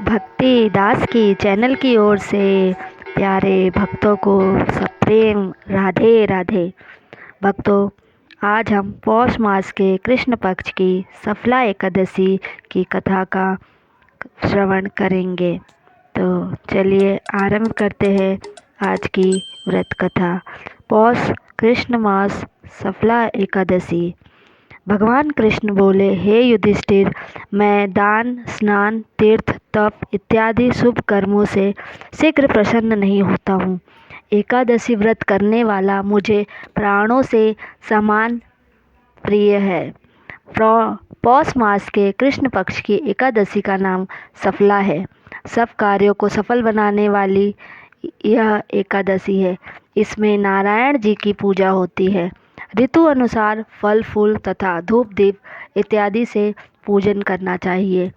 भक्ति दास की चैनल की ओर से प्यारे भक्तों को सब प्रेम राधे राधे। भक्तों, आज हम पौष मास के कृष्ण पक्ष की सफला एकादशी की कथा का श्रवण करेंगे। तो चलिए आरंभ करते हैं आज की व्रत कथा। पौष कृष्ण मास सफला एकादशी। भगवान कृष्ण बोले, हे युधिष्ठिर, मैं दान, स्नान, तीर्थ, तप इत्यादि शुभ कर्मों से शीघ्र प्रसन्न नहीं होता हूँ। एकादशी व्रत करने वाला मुझे प्राणों से समान प्रिय है। पौष मास के कृष्ण पक्ष की एकादशी का नाम सफला है। सब कार्यों को सफल बनाने वाली यह एकादशी है। इसमें नारायण जी की पूजा होती है। ऋतु अनुसार फल फूल तथा धूप दीप इत्यादि से पूजन करना चाहिए।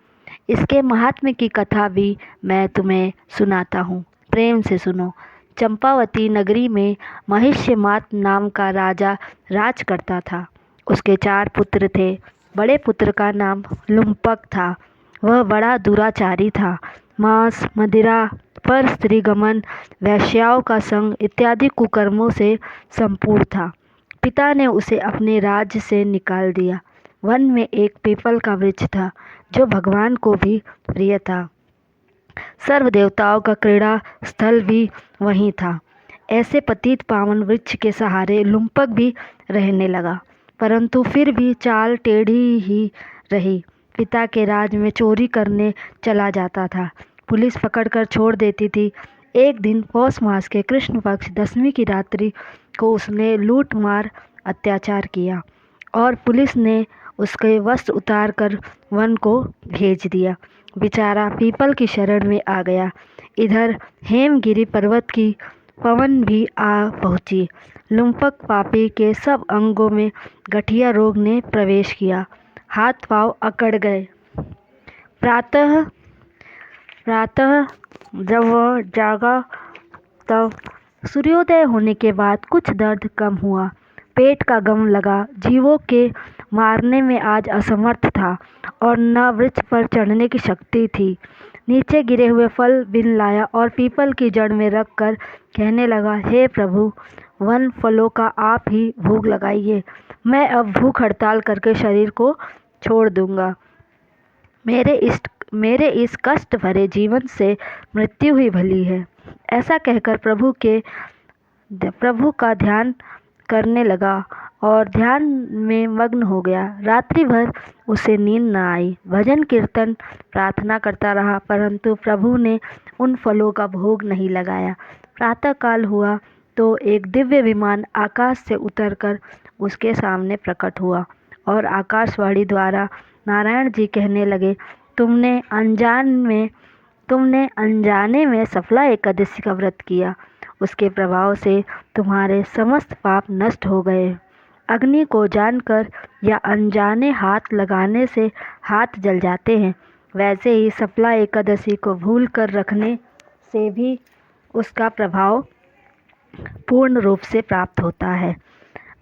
इसके महात्म्य की कथा भी मैं तुम्हें सुनाता हूँ, प्रेम से सुनो। चंपावती नगरी में महिष्यमात नाम का राजा राज करता था। उसके 4 पुत्र थे। बड़े पुत्र का नाम लुम्पक था। वह बड़ा दुराचारी था। मांस, मदिरा, पर स्त्री गमन, वेश्याओं का संग इत्यादि कुकर्मों से संपूर्ण था। पिता ने उसे अपने राज्य से निकाल दिया। वन में एक पीपल का वृक्ष था जो भगवान को भी प्रिय था। सर्व देवताओं का क्रीड़ा स्थल भी वहीं था। ऐसे पतित पावन वृक्ष के सहारे लुम्पक भी रहने लगा, परंतु फिर भी चाल टेढ़ी ही रही। पिता के राज में चोरी करने चला जाता था। पुलिस पकड़कर छोड़ देती थी। एक दिन पौष मास के कृष्ण पक्ष दशमी की रात्रि को उसने लूट मार अत्याचार किया और पुलिस ने उसके वस्त्र उतार कर वन को भेज दिया। बेचारा पीपल की शरण में आ गया। इधर हेमगिरी पर्वत की पवन भी आ पहुंची। लुम्पक पापी के सब अंगों में गठिया रोग ने प्रवेश किया। हाथ पांव अकड़ गए। प्रातः जब वह जागा तब सूर्योदय होने के बाद कुछ दर्द कम हुआ। पेट का गम लगा। जीवों के मारने में आज असमर्थ था और न वृक्ष पर चढ़ने की शक्ति थी। नीचे गिरे हुए फल बिन लाया और पीपल की जड़ में रख कर कहने लगा, हे प्रभु, वन फलों का आप ही भोग लगाइए। मैं अब भूख हड़ताल करके शरीर को छोड़ दूंगा। मेरे इस कष्ट भरे जीवन से मृत्यु ही भली है। ऐसा कहकर प्रभु का ध्यान करने लगा और ध्यान में मग्न हो गया। रात्रि भर उसे नींद न आई। भजन कीर्तन प्रार्थना करता रहा, परंतु प्रभु ने उन फलों का भोग नहीं लगाया। प्रातःकाल हुआ तो एक दिव्य विमान आकाश से उतरकर उसके सामने प्रकट हुआ और आकाशवाणी द्वारा नारायण जी कहने लगे, तुमने अनजाने में सफला एकादशी का व्रत किया। उसके प्रभाव से तुम्हारे समस्त पाप नष्ट हो गए। अग्नि को जानकर या अनजाने हाथ लगाने से हाथ जल जाते हैं, वैसे ही सफला एकादशी को भूल कर रखने से भी उसका प्रभाव पूर्ण रूप से प्राप्त होता है।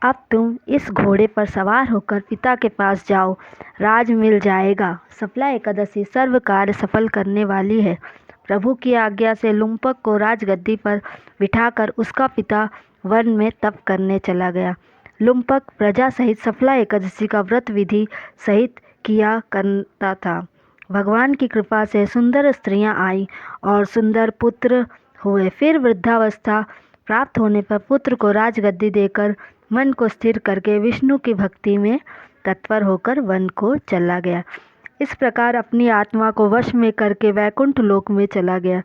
अब तुम इस घोड़े पर सवार होकर पिता के पास जाओ, राज मिल जाएगा। सफला एकादशी सर्व कार्य सफल करने वाली है। प्रभु की आज्ञा से लुम्पक को राजगद्दी पर बिठाकर उसका पिता वन में तप करने चला गया। लुम्पक प्रजा सहित सफला एकादशी का व्रत विधि सहित किया करता था। भगवान की कृपा से सुंदर स्त्रियां आईं और सुंदर पुत्र हुए। फिर वृद्धावस्था प्राप्त होने पर पुत्र को राजगद्दी देकर मन को स्थिर करके विष्णु की भक्ति में तत्पर होकर वन को चला गया। इस प्रकार अपनी आत्मा को वश में करके वैकुंठ लोक में चला गया।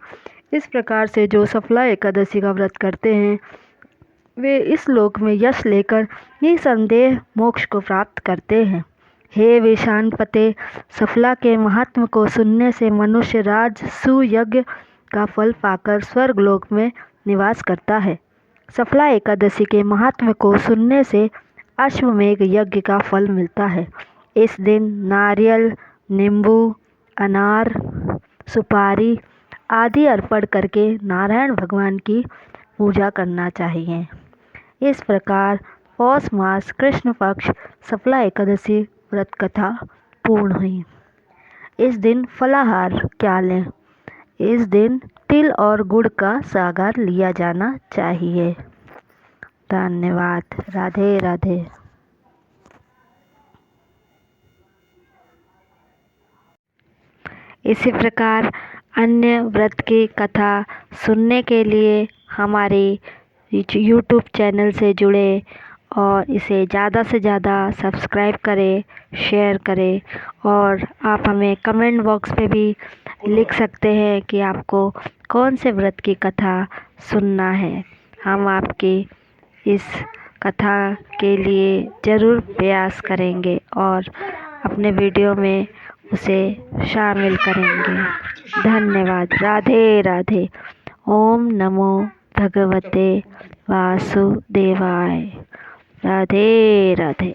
इस प्रकार से जो सफला एकादशी का व्रत करते हैं वे इस लोक में यश लेकर निसंदेह मोक्ष को प्राप्त करते हैं। हे विशानपते, सफला के महात्म को सुनने से मनुष्य राज सुयज्ञ का फल पाकर स्वर्गलोक में निवास करता है। सफला एकादशी के महात्म्य को सुनने से अश्वमेघ यज्ञ का फल मिलता है। इस दिन नारियल, नींबू, अनार, सुपारी आदि अर्पण करके नारायण भगवान की पूजा करना चाहिए। इस प्रकार पौष मास कृष्ण पक्ष सफला एकादशी व्रत कथा पूर्ण हुई। इस दिन फलाहार क्या लें? इस दिन तिल और गुड़ का सागर लिया जाना चाहिए। धन्यवाद। राधे राधे। इसी प्रकार अन्य व्रत की कथा सुनने के लिए हमारे यूट्यूब चैनल से जुड़े और इसे ज़्यादा से ज़्यादा सब्सक्राइब करें, शेयर करें और आप हमें कमेंट बॉक्स पे भी लिख सकते हैं कि आपको कौन से व्रत की कथा सुनना है। हम आपकी इस कथा के लिए ज़रूर प्रयास करेंगे और अपने वीडियो में उसे शामिल करेंगे। धन्यवाद। राधे राधे। ओम नमो भगवते वासुदेवाय। राधे राधे।